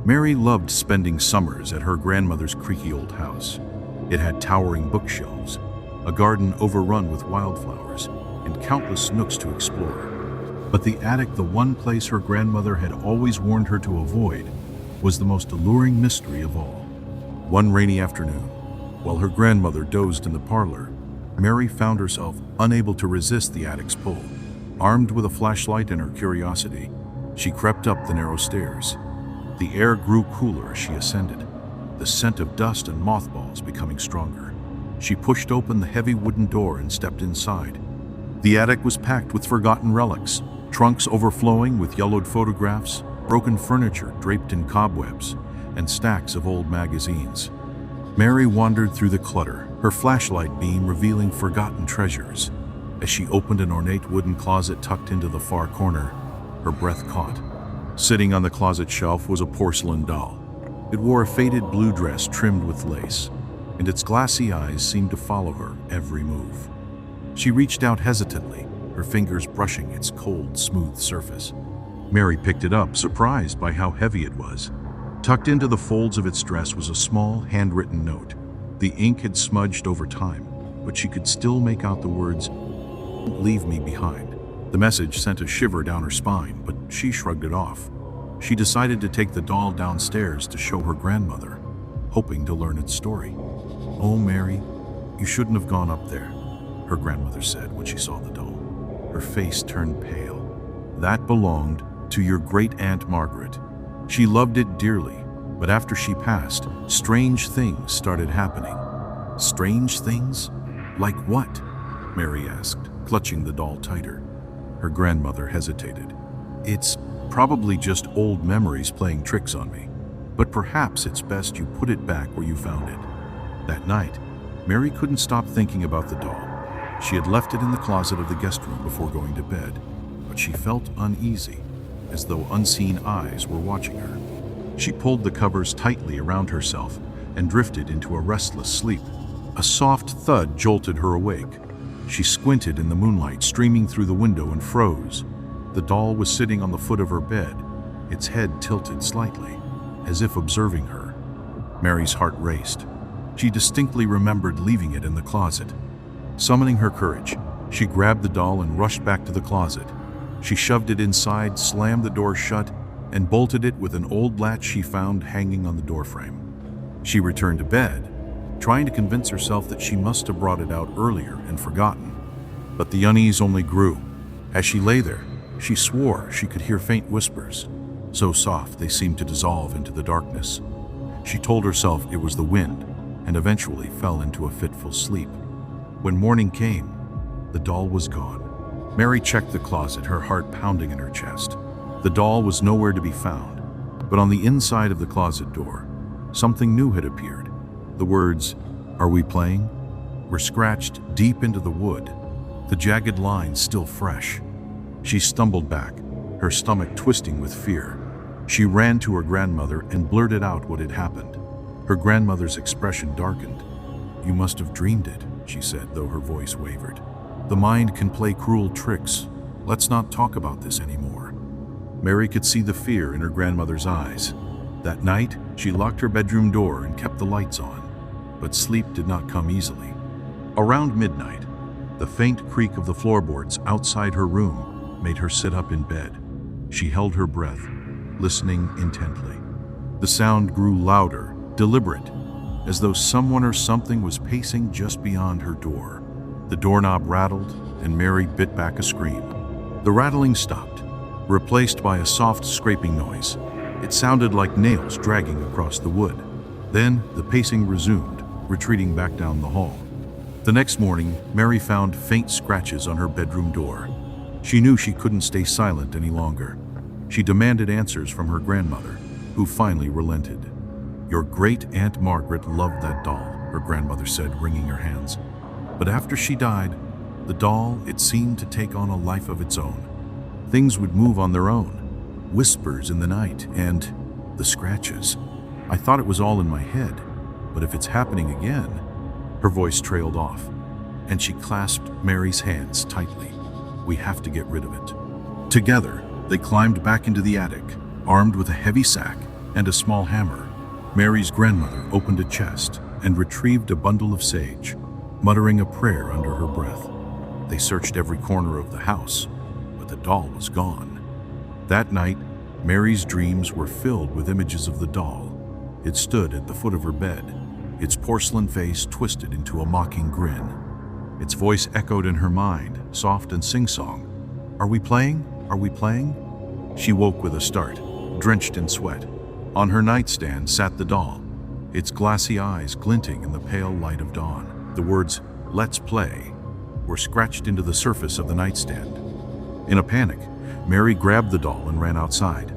Mary loved spending summers at her grandmother's creaky old house. It had towering bookshelves, a garden overrun with wildflowers, and countless nooks to explore. But the attic, the one place her grandmother had always warned her to avoid, was the most alluring mystery of all. One rainy afternoon, while her grandmother dozed in the parlor, Mary found herself unable to resist the attic's pull. Armed with a flashlight and her curiosity, she crept up the narrow stairs. The air grew cooler as she ascended, the scent of dust and mothballs becoming stronger. She pushed open the heavy wooden door and stepped inside. The attic was packed with forgotten relics, trunks overflowing with yellowed photographs, broken furniture draped in cobwebs, and stacks of old magazines. Mary wandered through the clutter, her flashlight beam revealing forgotten treasures. As she opened an ornate wooden closet tucked into the far corner, her breath caught. Sitting on the closet shelf was a porcelain doll. It wore a faded blue dress trimmed with lace, and its glassy eyes seemed to follow her every move. She reached out hesitantly, her fingers brushing its cold, smooth surface. Mary picked it up, surprised by how heavy it was. Tucked into the folds of its dress was a small, handwritten note. The ink had smudged over time, but she could still make out the words, "Don't leave me behind." The message sent a shiver down her spine, but she shrugged it off. She decided to take the doll downstairs to show her grandmother, hoping to learn its story. "Oh, Mary, you shouldn't have gone up there," her grandmother said when she saw the doll. Her face turned pale. "That belonged to your great-aunt Margaret. She loved it dearly, but after she passed, strange things started happening." "Strange things? Like what?" Mary asked, clutching the doll tighter. Her grandmother hesitated. "It's probably just old memories playing tricks on me, but perhaps it's best you put it back where you found it." That night, Mary couldn't stop thinking about the doll. She had left it in the closet of the guest room before going to bed, but she felt uneasy, as though unseen eyes were watching her. She pulled the covers tightly around herself and drifted into a restless sleep. A soft thud jolted her awake. She squinted in the moonlight streaming through the window and froze. The doll was sitting on the foot of her bed, its head tilted slightly, as if observing her. Mary's heart raced. She distinctly remembered leaving it in the closet. Summoning her courage, she grabbed the doll and rushed back to the closet. She shoved it inside, slammed the door shut, and bolted it with an old latch she found hanging on the doorframe. She returned to bed, trying to convince herself that she must have brought it out earlier and forgotten. But the unease only grew. As she lay there, she swore she could hear faint whispers, so soft they seemed to dissolve into the darkness. She told herself it was the wind, and eventually fell into a fitful sleep. When morning came, the doll was gone. Mary checked the closet, her heart pounding in her chest. The doll was nowhere to be found, but on the inside of the closet door, something new had appeared. The words, "Are we playing?" were scratched deep into the wood, the jagged lines still fresh. She stumbled back, her stomach twisting with fear. She ran to her grandmother and blurted out what had happened. Her grandmother's expression darkened. "You must have dreamed it," she said, though her voice wavered. "The mind can play cruel tricks. Let's not talk about this anymore." Mary could see the fear in her grandmother's eyes. That night, she locked her bedroom door and kept the lights on, but sleep did not come easily. Around midnight, the faint creak of the floorboards outside her room made her sit up in bed. She held her breath, listening intently. The sound grew louder, deliberate, as though someone or something was pacing just beyond her door. The doorknob rattled, and Mary bit back a scream. The rattling stopped, replaced by a soft scraping noise. It sounded like nails dragging across the wood. Then the pacing resumed, retreating back down the hall. The next morning, Mary found faint scratches on her bedroom door. She knew she couldn't stay silent any longer. She demanded answers from her grandmother, who finally relented. "Your great-aunt Margaret loved that doll," her grandmother said, wringing her hands. "But after she died, the doll, it seemed to take on a life of its own. Things would move on their own. Whispers in the night, and the scratches. I thought it was all in my head, but if it's happening again..." Her voice trailed off, and she clasped Mary's hands tightly. "We have to get rid of it." Together, they climbed back into the attic, armed with a heavy sack and a small hammer. Mary's grandmother opened a chest and retrieved a bundle of sage, muttering a prayer under her breath. They searched every corner of the house, but the doll was gone. That night, Mary's dreams were filled with images of the doll. It stood at the foot of her bed, its porcelain face twisted into a mocking grin. Its voice echoed in her mind, soft and sing-song. "Are we playing? Are we playing?" She woke with a start, drenched in sweat. On her nightstand sat the doll, its glassy eyes glinting in the pale light of dawn. The words, "Let's play," were scratched into the surface of the nightstand. In a panic, Mary grabbed the doll and ran outside.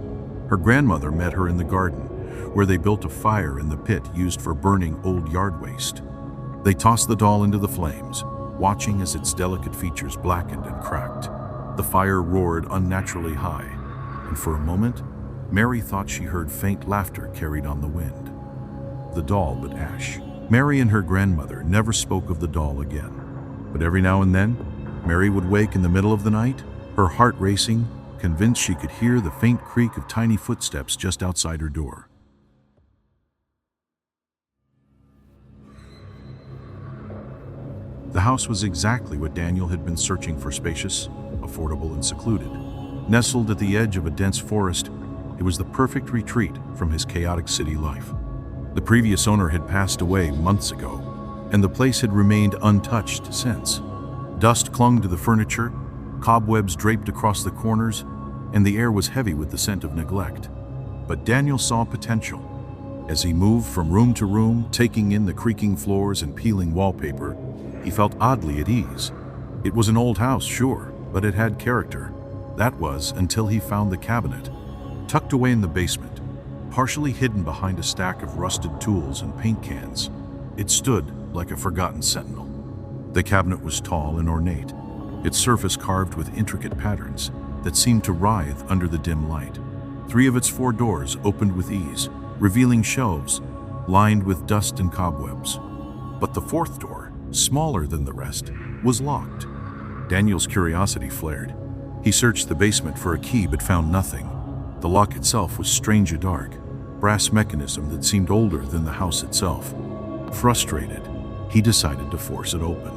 Her grandmother met her in the garden, where they built a fire in the pit used for burning old yard waste. They tossed the doll into the flames, watching as its delicate features blackened and cracked. The fire roared unnaturally high, and for a moment, Mary thought she heard faint laughter carried on the wind. The doll lit ash. Mary and her grandmother never spoke of the doll again. But every now and then, Mary would wake in the middle of the night, her heart racing, convinced she could hear the faint creak of tiny footsteps just outside her door. The house was exactly what Daniel had been searching for: spacious, affordable, and secluded. Nestled at the edge of a dense forest, it was the perfect retreat from his chaotic city life. The previous owner had passed away months ago, and the place had remained untouched since. Dust clung to the furniture, cobwebs draped across the corners, and the air was heavy with the scent of neglect. But Daniel saw potential. As he moved from room to room, taking in the creaking floors and peeling wallpaper, he felt oddly at ease. It was an old house, sure, but it had character. That was until he found the cabinet, tucked away in the basement, partially hidden behind a stack of rusted tools and paint cans. It stood like a forgotten sentinel. The cabinet was tall and ornate, its surface carved with intricate patterns that seemed to writhe under the dim light. 3 of its 4 doors opened with ease, revealing shelves lined with dust and cobwebs. But the 4th door, smaller than the rest, was locked. Daniel's curiosity flared. He searched the basement for a key but found nothing. The lock itself was strange and dark, brass mechanism that seemed older than the house itself. Frustrated, he decided to force it open.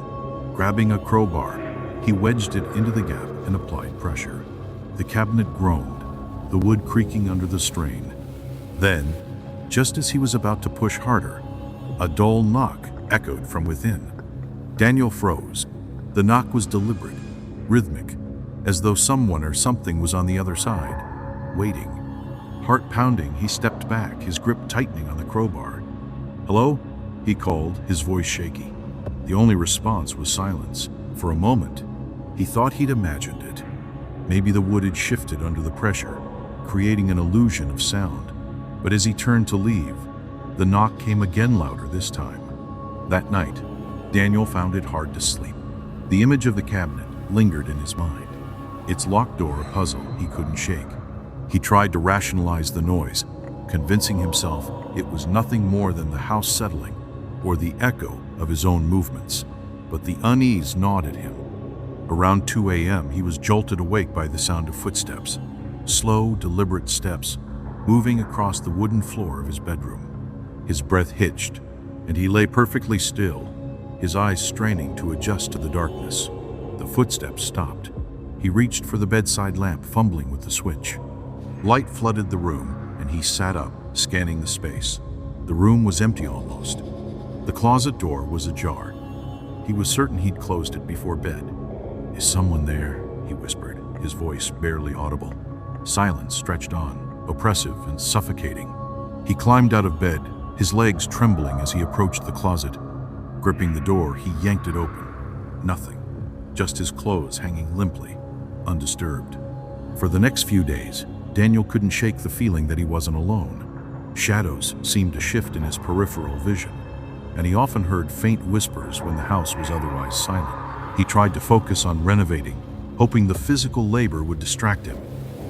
Grabbing a crowbar, he wedged it into the gap and applied pressure. The cabinet groaned, the wood creaking under the strain. Then, just as he was about to push harder, a dull knock echoed from within. Daniel froze. The knock was deliberate, rhythmic, as though someone or something was on the other side, waiting. Heart pounding, he stepped back, his grip tightening on the crowbar. "Hello?" he called, his voice shaky. The only response was silence. For a moment, he thought he'd imagined it. Maybe the wood had shifted under the pressure, creating an illusion of sound. But as he turned to leave, the knock came again, louder this time. That night, Daniel found it hard to sleep. The image of the cabinet lingered in his mind, its locked door a puzzle he couldn't shake. He tried to rationalize the noise, convincing himself it was nothing more than the house settling or the echo of his own movements. But the unease gnawed at him. Around 2 a.m., he was jolted awake by the sound of footsteps, slow, deliberate steps, moving across the wooden floor of his bedroom. His breath hitched, and he lay perfectly still, his eyes straining to adjust to the darkness. The footsteps stopped. He reached for the bedside lamp, fumbling with the switch. Light flooded the room, and he sat up, scanning the space. The room was empty almost. The closet door was ajar. He was certain he'd closed it before bed. "Is someone there?" he whispered, his voice barely audible. Silence stretched on, oppressive and suffocating. He climbed out of bed, his legs trembling as he approached the closet. Gripping the door, he yanked it open. Nothing, just his clothes hanging limply, undisturbed. For the next few days, Daniel couldn't shake the feeling that he wasn't alone. Shadows seemed to shift in his peripheral vision, and he often heard faint whispers when the house was otherwise silent. He tried to focus on renovating, hoping the physical labor would distract him.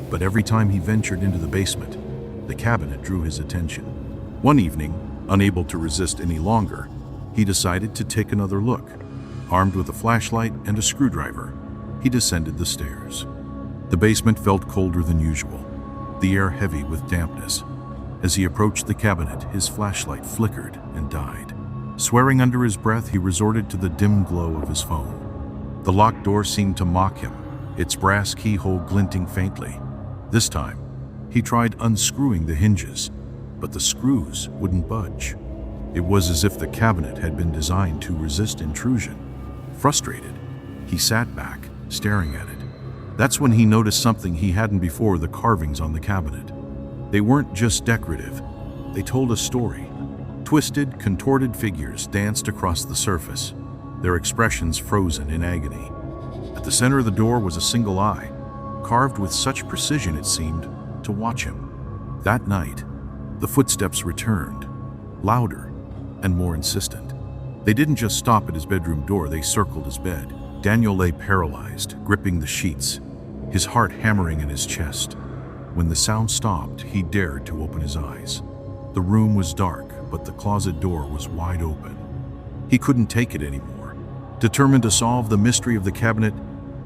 But every time he ventured into the basement, the cabinet drew his attention. One evening, unable to resist any longer, he decided to take another look. Armed with a flashlight and a screwdriver, he descended the stairs. The basement felt colder than usual, the air heavy with dampness. As he approached the cabinet, his flashlight flickered and died. Swearing under his breath, he resorted to the dim glow of his phone. The locked door seemed to mock him, its brass keyhole glinting faintly. This time, he tried unscrewing the hinges, but the screws wouldn't budge. It was as if the cabinet had been designed to resist intrusion. Frustrated, he sat back, staring at it. That's when he noticed something he hadn't before: the carvings on the cabinet. They weren't just decorative, they told a story. Twisted, contorted figures danced across the surface, their expressions frozen in agony. At the center of the door was a single eye, carved with such precision it seemed to watch him. That night, the footsteps returned, louder and more insistent. They didn't just stop at his bedroom door, they circled his bed. Daniel lay paralyzed, gripping the sheets, his heart hammering in his chest. When the sound stopped, he dared to open his eyes. The room was dark, but the closet door was wide open. He couldn't take it anymore. Determined to solve the mystery of the cabinet,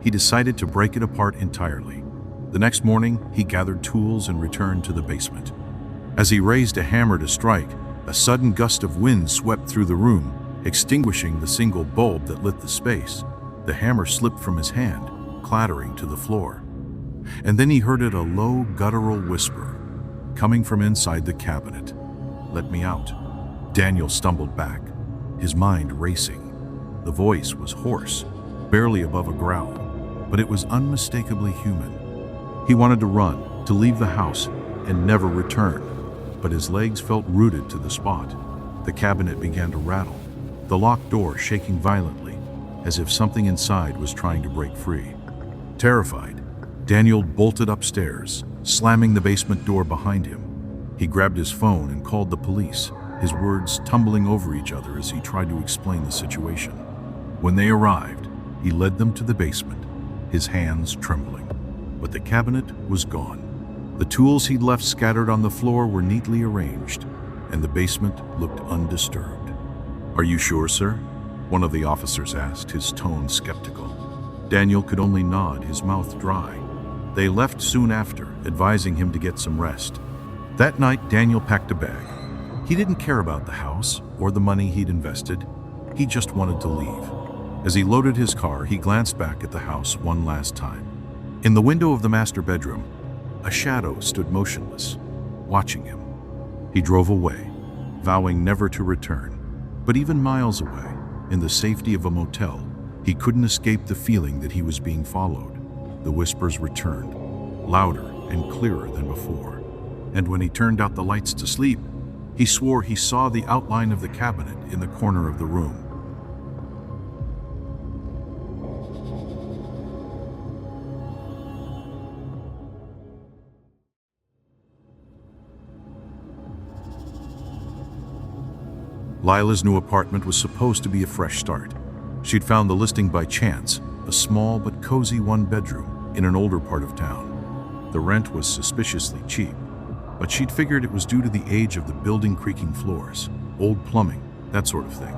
he decided to break it apart entirely. The next morning, he gathered tools and returned to the basement. As he raised a hammer to strike, a sudden gust of wind swept through the room, extinguishing the single bulb that lit the space. The hammer slipped from his hand, clattering to the floor. And then he heard a low, guttural whisper, coming from inside the cabinet. "Let me out." Daniel stumbled back, his mind racing. The voice was hoarse, barely above a growl, but it was unmistakably human. He wanted to run, to leave the house, and never return, but his legs felt rooted to the spot. The cabinet began to rattle, the locked door shaking violently, as if something inside was trying to break free. Terrified, Daniel bolted upstairs, slamming the basement door behind him. He grabbed his phone and called the police, his words tumbling over each other as he tried to explain the situation. When they arrived, he led them to the basement, his hands trembling. But the cabinet was gone. The tools he'd left scattered on the floor were neatly arranged, and the basement looked undisturbed. "Are you sure, sir?" one of the officers asked, his tone skeptical. Daniel could only nod, his mouth dry. They left soon after, advising him to get some rest. That night, Daniel packed a bag. He didn't care about the house or the money he'd invested. He just wanted to leave. As he loaded his car, he glanced back at the house one last time. In the window of the master bedroom, a shadow stood motionless, watching him. He drove away, vowing never to return. But even miles away, in the safety of a motel, he couldn't escape the feeling that he was being followed. The whispers returned, louder and clearer than before. And when he turned out the lights to sleep, he swore he saw the outline of the cabinet in the corner of the room. Lila's new apartment was supposed to be a fresh start. She'd found the listing by chance, a small but cozy one-bedroom in an older part of town. The rent was suspiciously cheap, but she'd figured it was due to the age of the building, creaking floors, old plumbing, that sort of thing.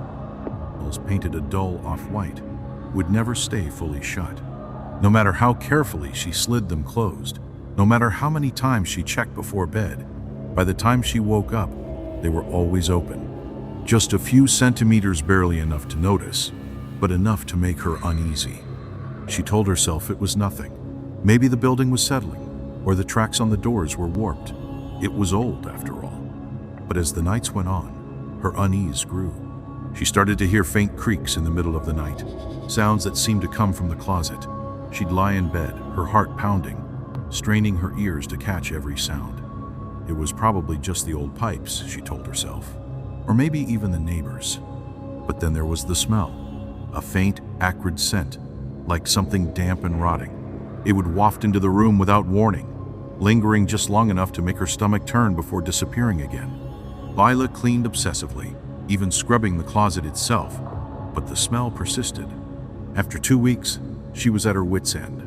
Walls painted a dull off-white would never stay fully shut. No matter how carefully she slid them closed, no matter how many times she checked before bed, by the time she woke up, they were always open. Just a few centimeters, barely enough to notice, but enough to make her uneasy. She told herself it was nothing. Maybe the building was settling, or the tracks on the doors were warped. It was old, after all. But as the nights went on, her unease grew. She started to hear faint creaks in the middle of the night, sounds that seemed to come from the closet. She'd lie in bed, her heart pounding, straining her ears to catch every sound. It was probably just the old pipes, she told herself, or maybe even the neighbors. But then there was the smell, a faint, acrid scent, like something damp and rotting. It would waft into the room without warning, lingering just long enough to make her stomach turn before disappearing again. Lila cleaned obsessively, even scrubbing the closet itself, but the smell persisted. After 2 weeks, she was at her wit's end.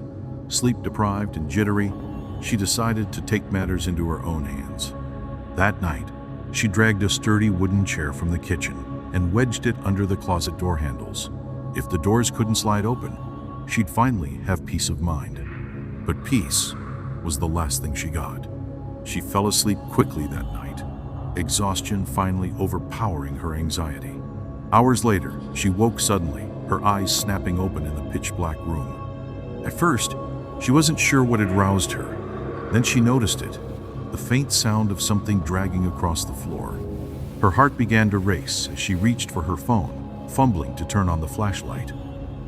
Sleep-deprived and jittery, she decided to take matters into her own hands. That night, she dragged a sturdy wooden chair from the kitchen and wedged it under the closet door handles. If the doors couldn't slide open, she'd finally have peace of mind. But peace was the last thing she got. She fell asleep quickly that night, exhaustion finally overpowering her anxiety. Hours later, she woke suddenly, her eyes snapping open in the pitch-black room. At first, she wasn't sure what had roused her. Then she noticed it, the faint sound of something dragging across the floor. Her heart began to race as she reached for her phone, fumbling to turn on the flashlight.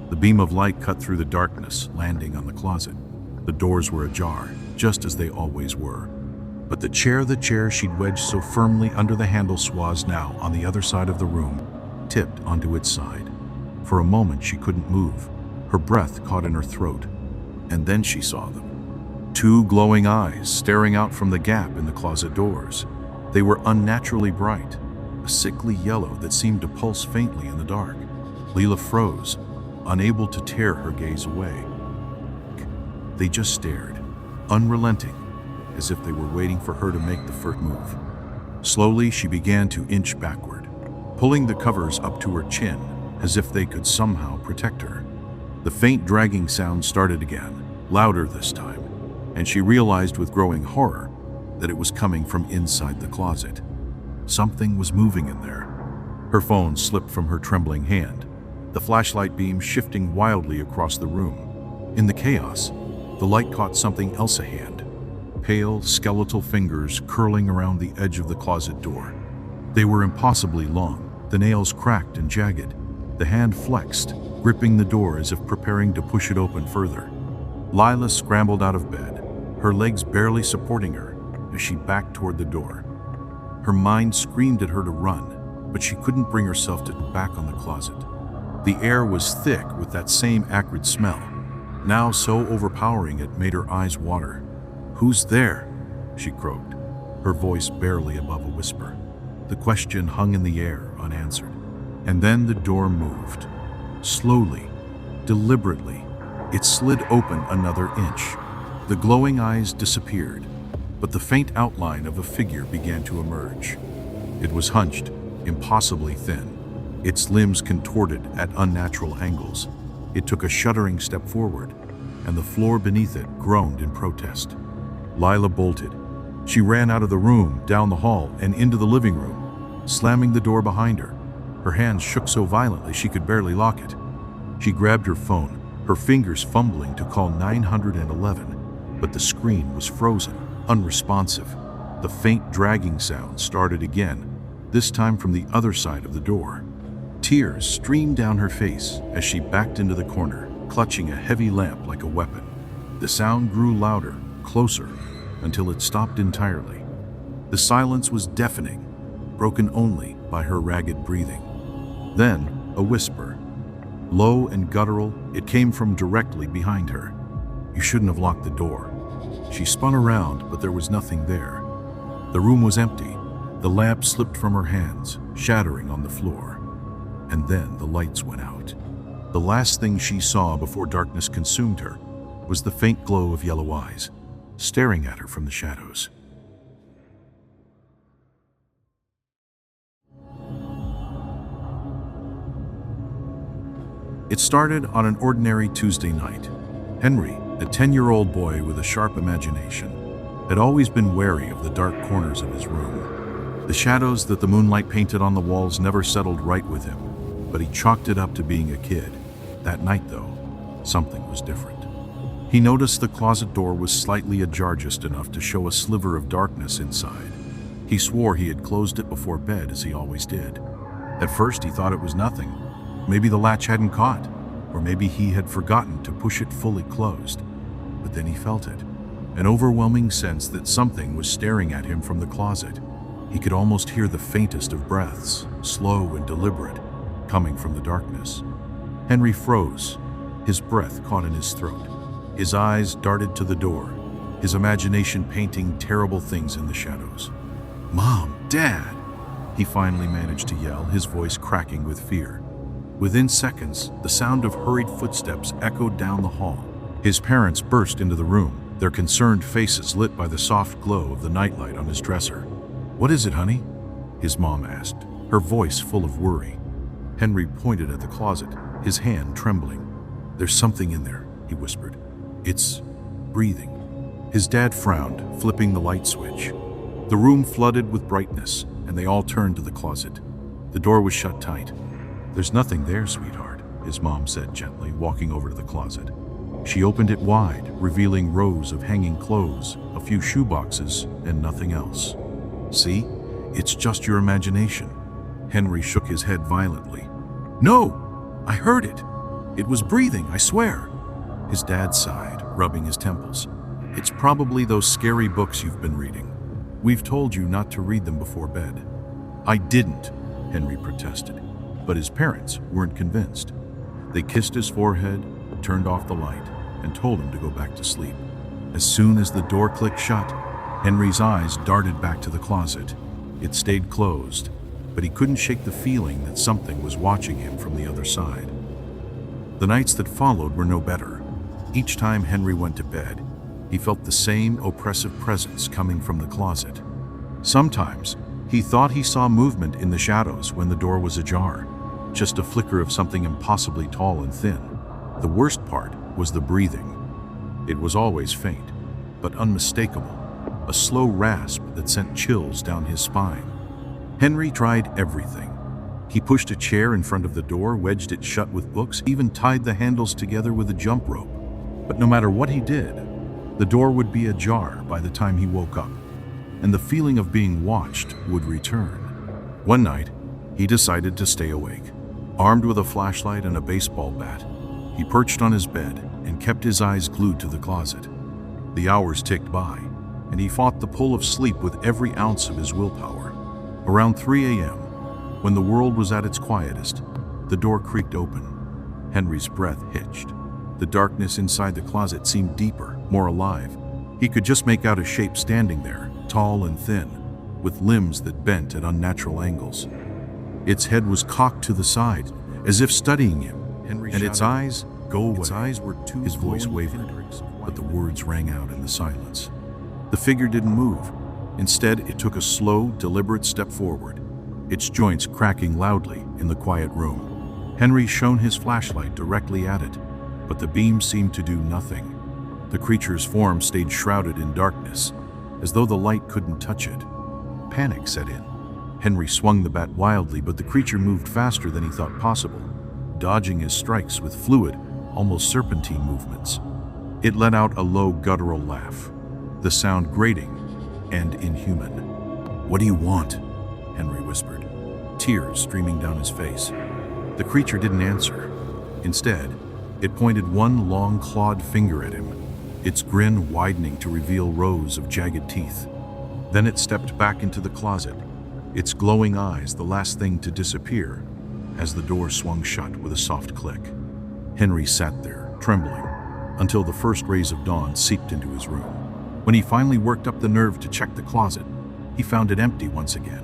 The beam of light cut through the darkness, landing on the closet. The doors were ajar, just as they always were. But the chair she'd wedged so firmly under the handle was now on the other side of the room, tipped onto its side. For a moment she couldn't move, her breath caught in her throat. And then she saw them. Two glowing eyes staring out from the gap in the closet doors. They were unnaturally bright, a sickly yellow that seemed to pulse faintly in the dark. Leela froze, unable to tear her gaze away. They just stared, unrelenting, as if they were waiting for her to make the first move. Slowly, she began to inch backward, pulling the covers up to her chin, as if they could somehow protect her. The faint dragging sound started again, louder this time, and she realized with growing horror that it was coming from inside the closet. Something was moving in there. Her phone slipped from her trembling hand, the flashlight beam shifting wildly across the room. In the chaos, the light caught something else a hand, pale, skeletal fingers curling around the edge of the closet door. They were impossibly long, the nails cracked and jagged. The hand flexed, gripping the door as if preparing to push it open further. Leela scrambled out of bed, her legs barely supporting her as she backed toward the door. Her mind screamed at her to run, but she couldn't bring herself to back on the closet. The air was thick with that same acrid smell, now so overpowering it made her eyes water. "Who's there?" she croaked, her voice barely above a whisper. The question hung in the air, unanswered. And then the door moved. Slowly, deliberately, it slid open another inch. The glowing eyes disappeared, but the faint outline of a figure began to emerge. It was hunched, impossibly thin, its limbs contorted at unnatural angles. It took a shuddering step forward, and the floor beneath it groaned in protest. Leela bolted. She ran out of the room, down the hall, and into the living room, slamming the door behind her. Her hands shook so violently she could barely lock it. She grabbed her phone, her fingers fumbling to call 911, but the screen was frozen, unresponsive. The faint dragging sound started again, this time from the other side of the door. Tears streamed down her face as she backed into the corner, clutching a heavy lamp like a weapon. The sound grew louder, closer, until it stopped entirely. The silence was deafening, broken only by her ragged breathing. Then, a whisper. Low and guttural, it came from directly behind her. "You shouldn't have locked the door." She spun around, but there was nothing there. The room was empty. The lamp slipped from her hands, shattering on the floor. And then the lights went out. The last thing she saw before darkness consumed her was the faint glow of yellow eyes, staring at her from the shadows. It started on an ordinary Tuesday night. Henry, a 10-year-old boy with a sharp imagination, had always been wary of the dark corners of his room. The shadows that the moonlight painted on the walls never settled right with him, but he chalked it up to being a kid. That night, though, something was different. He noticed the closet door was slightly ajar, just enough to show a sliver of darkness inside. He swore he had closed it before bed, as he always did. At first, he thought it was nothing. Maybe the latch hadn't caught, or maybe he had forgotten to push it fully closed. But then he felt it, an overwhelming sense that something was staring at him from the closet. He could almost hear the faintest of breaths, slow and deliberate, coming from the darkness. Henry froze, his breath caught in his throat. His eyes darted to the door, his imagination painting terrible things in the shadows. "Mom, Dad!" he finally managed to yell, his voice cracking with fear. Within seconds, the sound of hurried footsteps echoed down the hall. His parents burst into the room, their concerned faces lit by the soft glow of the nightlight on his dresser. "What is it, honey?" his mom asked, her voice full of worry. Henry pointed at the closet, his hand trembling. "There's something in there," he whispered. "It's breathing. His dad frowned, flipping the light switch. The room flooded with brightness, and they all turned to the closet. The door was shut tight. "There's nothing there, sweetheart," his mom said gently, walking over to the closet. She opened it wide, revealing rows of hanging clothes, a few shoeboxes, and nothing else. "See? It's just your imagination." Henry shook his head violently. "No! I heard it! It was breathing, I swear!" His dad sighed, rubbing his temples. "It's probably those scary books you've been reading. We've told you not to read them before bed." "I didn't," Henry protested, but his parents weren't convinced. They kissed his forehead, turned off the light, and told him to go back to sleep. As soon as the door clicked shut, Henry's eyes darted back to the closet. It stayed closed, but he couldn't shake the feeling that something was watching him from the other side. The nights that followed were no better. Each time Henry went to bed, he felt the same oppressive presence coming from the closet. Sometimes, he thought he saw movement in the shadows when the door was ajar, just a flicker of something impossibly tall and thin. The worst part was the breathing. It was always faint, but unmistakable, a slow rasp that sent chills down his spine. Henry tried everything. He pushed a chair in front of the door, wedged it shut with books, even tied the handles together with a jump rope. But no matter what he did, the door would be ajar by the time he woke up, and the feeling of being watched would return. One night, he decided to stay awake. Armed with a flashlight and a baseball bat, he perched on his bed and kept his eyes glued to the closet. The hours ticked by, and he fought the pull of sleep with every ounce of his willpower. Around 3 a.m., when the world was at its quietest, the door creaked open. Henry's breath hitched. The darkness inside the closet seemed deeper, more alive. He could just make out a shape standing there, tall and thin, with limbs that bent at unnatural angles. Its head was cocked to the side, as if studying him, and its eyes, "Go away." Its eyes were too. His voice wavered, but the words rang out in the silence. The figure didn't move. Instead, it took a slow, deliberate step forward, its joints cracking loudly in the quiet room. Henry shone his flashlight directly at it, but the beam seemed to do nothing. The creature's form stayed shrouded in darkness, as though the light couldn't touch it. Panic set in. Henry swung the bat wildly, but the creature moved faster than he thought possible, dodging his strikes with fluid, almost serpentine movements. It let out a low, guttural laugh, the sound grating and inhuman. "What do you want?" Henry whispered, tears streaming down his face. The creature didn't answer. Instead, it pointed one long, clawed finger at him, its grin widening to reveal rows of jagged teeth. Then it stepped back into the closet, its glowing eyes the last thing to disappear as the door swung shut with a soft click. Henry sat there, trembling, until the first rays of dawn seeped into his room. When he finally worked up the nerve to check the closet, he found it empty once again.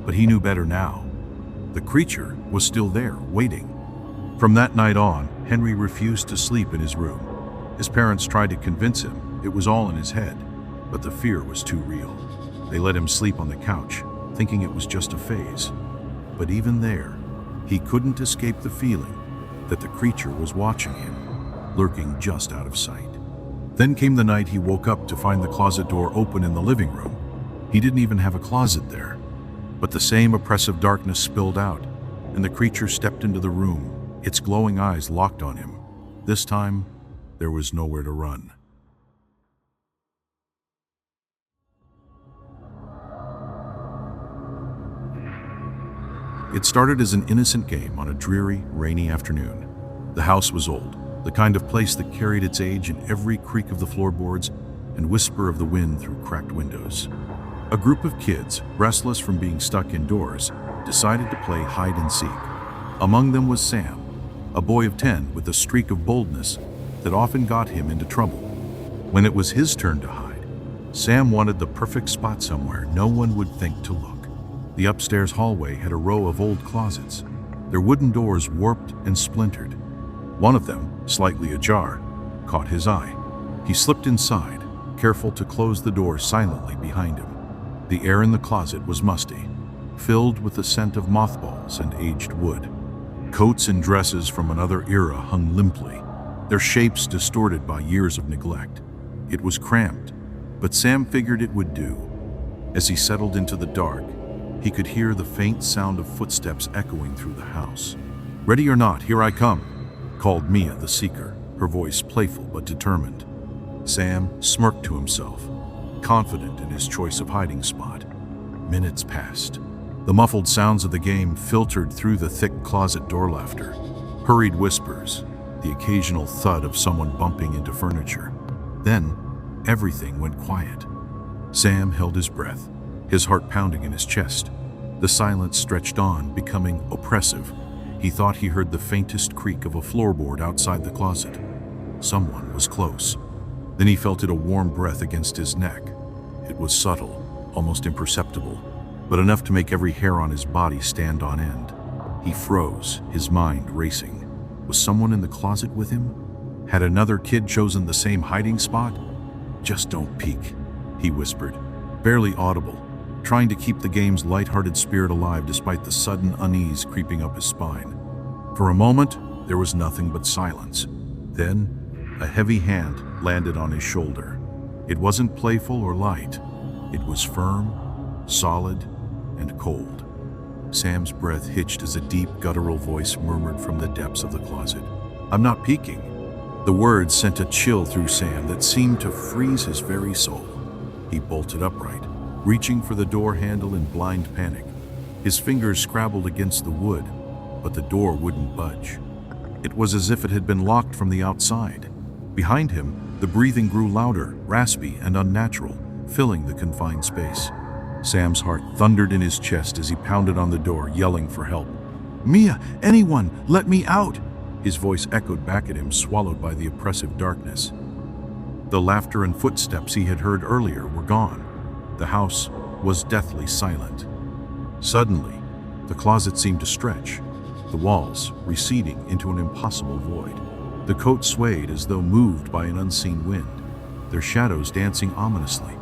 But he knew better now. The creature was still there, waiting. From that night on, Henry refused to sleep in his room. His parents tried to convince him it was all in his head, but the fear was too real. They let him sleep on the couch, thinking it was just a phase. But even there, he couldn't escape the feeling that the creature was watching him, lurking just out of sight. Then came the night he woke up to find the closet door open in the living room. He didn't even have a closet there. But the same oppressive darkness spilled out, and the creature stepped into the room, its glowing eyes locked on him. This time, there was nowhere to run. It started as an innocent game on a dreary, rainy afternoon. The house was old, the kind of place that carried its age in every creak of the floorboards and whisper of the wind through cracked windows. A group of kids, restless from being stuck indoors, decided to play hide and seek. Among them was Sam, a boy of 10 with a streak of boldness that often got him into trouble. When it was his turn to hide, Sam wanted the perfect spot somewhere no one would think to look. The upstairs hallway had a row of old closets, their wooden doors warped and splintered. One of them, slightly ajar, caught his eye. He slipped inside, careful to close the door silently behind him. The air in the closet was musty, filled with the scent of mothballs and aged wood. Coats and dresses from another era hung limply, their shapes distorted by years of neglect. It was cramped, but Sam figured it would do. As he settled into the dark, he could hear the faint sound of footsteps echoing through the house. "Ready or not, here I come," called Mia the Seeker, her voice playful but determined. Sam smirked to himself, confident in his choice of hiding spot. Minutes passed. The muffled sounds of the game filtered through the thick closet door laughter. Hurried whispers, the occasional thud of someone bumping into furniture. Then, everything went quiet. Sam held his breath, his heart pounding in his chest. The silence stretched on, becoming oppressive. He thought he heard the faintest creak of a floorboard outside the closet. Someone was close. Then he felt it, a warm breath against his neck. It was subtle, almost imperceptible, but enough to make every hair on his body stand on end. He froze, his mind racing. Was someone in the closet with him? Had another kid chosen the same hiding spot? "Just don't peek," he whispered, barely audible, trying to keep the game's lighthearted spirit alive despite the sudden unease creeping up his spine. For a moment, there was nothing but silence. Then, a heavy hand landed on his shoulder. It wasn't playful or light. It was firm, solid, and cold. Sam's breath hitched as a deep, guttural voice murmured from the depths of the closet. "I'm not peeking." The words sent a chill through Sam that seemed to freeze his very soul. He bolted upright, reaching for the door handle in blind panic. His fingers scrabbled against the wood, but the door wouldn't budge. It was as if it had been locked from the outside. Behind him, the breathing grew louder, raspy, and unnatural, filling the confined space. Sam's heart thundered in his chest as he pounded on the door, yelling for help. "Mia, anyone, let me out!" His voice echoed back at him, swallowed by the oppressive darkness. The laughter and footsteps he had heard earlier were gone. The house was deathly silent. Suddenly, the closet seemed to stretch, the walls receding into an impossible void. The coat swayed as though moved by an unseen wind, their shadows dancing ominously.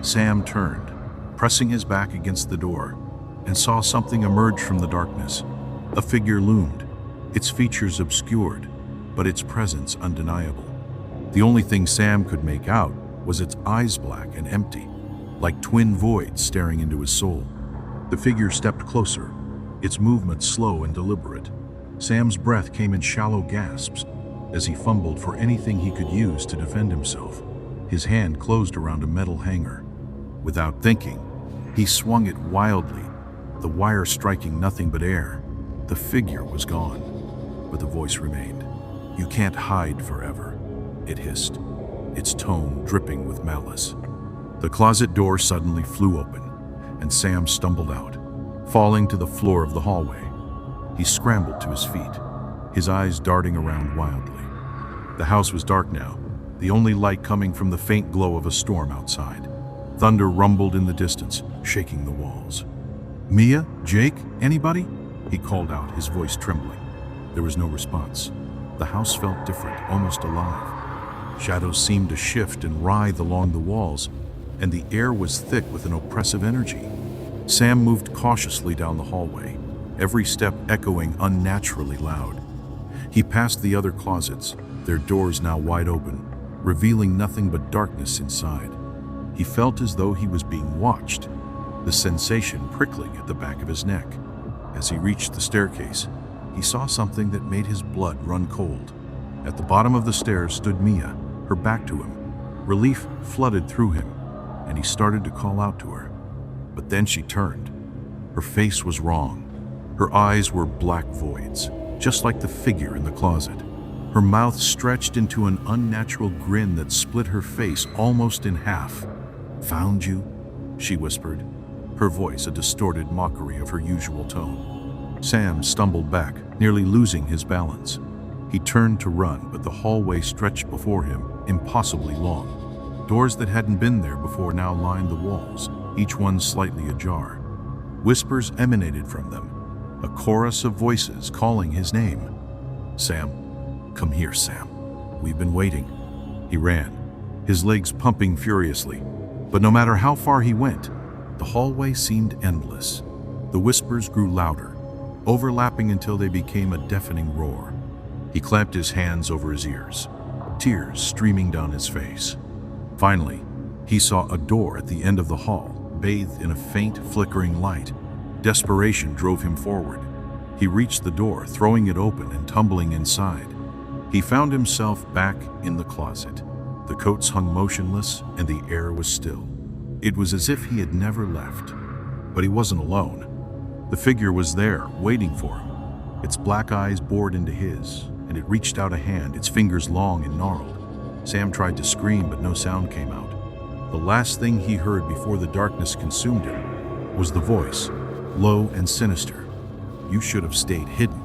Sam turned, pressing his back against the door, and saw something emerge from the darkness. A figure loomed, its features obscured, but its presence undeniable. The only thing Sam could make out was its eyes, black and empty, like twin voids staring into his soul. The figure stepped closer, its movements slow and deliberate. Sam's breath came in shallow gasps as he fumbled for anything he could use to defend himself. His hand closed around a metal hanger. Without thinking, he swung it wildly, the wire striking nothing but air. The figure was gone, but the voice remained. "You can't hide forever," it hissed, its tone dripping with malice. The closet door suddenly flew open, and Sam stumbled out, falling to the floor of the hallway. He scrambled to his feet, his eyes darting around wildly. The house was dark now, the only light coming from the faint glow of a storm outside. Thunder rumbled in the distance, shaking the walls. "Mia? Jake? Anybody?" he called out, his voice trembling. There was no response. The house felt different, almost alive. Shadows seemed to shift and writhe along the walls, and the air was thick with an oppressive energy. Sam moved cautiously down the hallway, every step echoing unnaturally loud. He passed the other closets, their doors now wide open, revealing nothing but darkness inside. He felt as though he was being watched, the sensation prickling at the back of his neck. As he reached the staircase, he saw something that made his blood run cold. At the bottom of the stairs stood Mia, her back to him. Relief flooded through him, and he started to call out to her. But then she turned. Her face was wrong. Her eyes were black voids, just like the figure in the closet. Her mouth stretched into an unnatural grin that split her face almost in half. "Found you?" she whispered, her voice a distorted mockery of her usual tone. Sam stumbled back, nearly losing his balance. He turned to run, but the hallway stretched before him, impossibly long. Doors that hadn't been there before now lined the walls, each one slightly ajar. Whispers emanated from them, a chorus of voices calling his name. "Sam, come here, Sam. We've been waiting." He ran, his legs pumping furiously. But no matter how far he went, the hallway seemed endless. The whispers grew louder, overlapping until they became a deafening roar. He clamped his hands over his ears, tears streaming down his face. Finally, He saw a door at the end of the hall, bathed in a faint, flickering light. Desperation drove him forward. He reached the door, throwing it open and tumbling inside. He found himself back in the closet. The coats hung motionless, and the air was still. It was as if he had never left. But he wasn't alone. The figure was there, waiting for him. Its black eyes bored into his, and it reached out a hand, its fingers long and gnarled. Sam tried to scream, but no sound came out. The last thing he heard before the darkness consumed him was the voice, low and sinister. "You should have stayed hidden."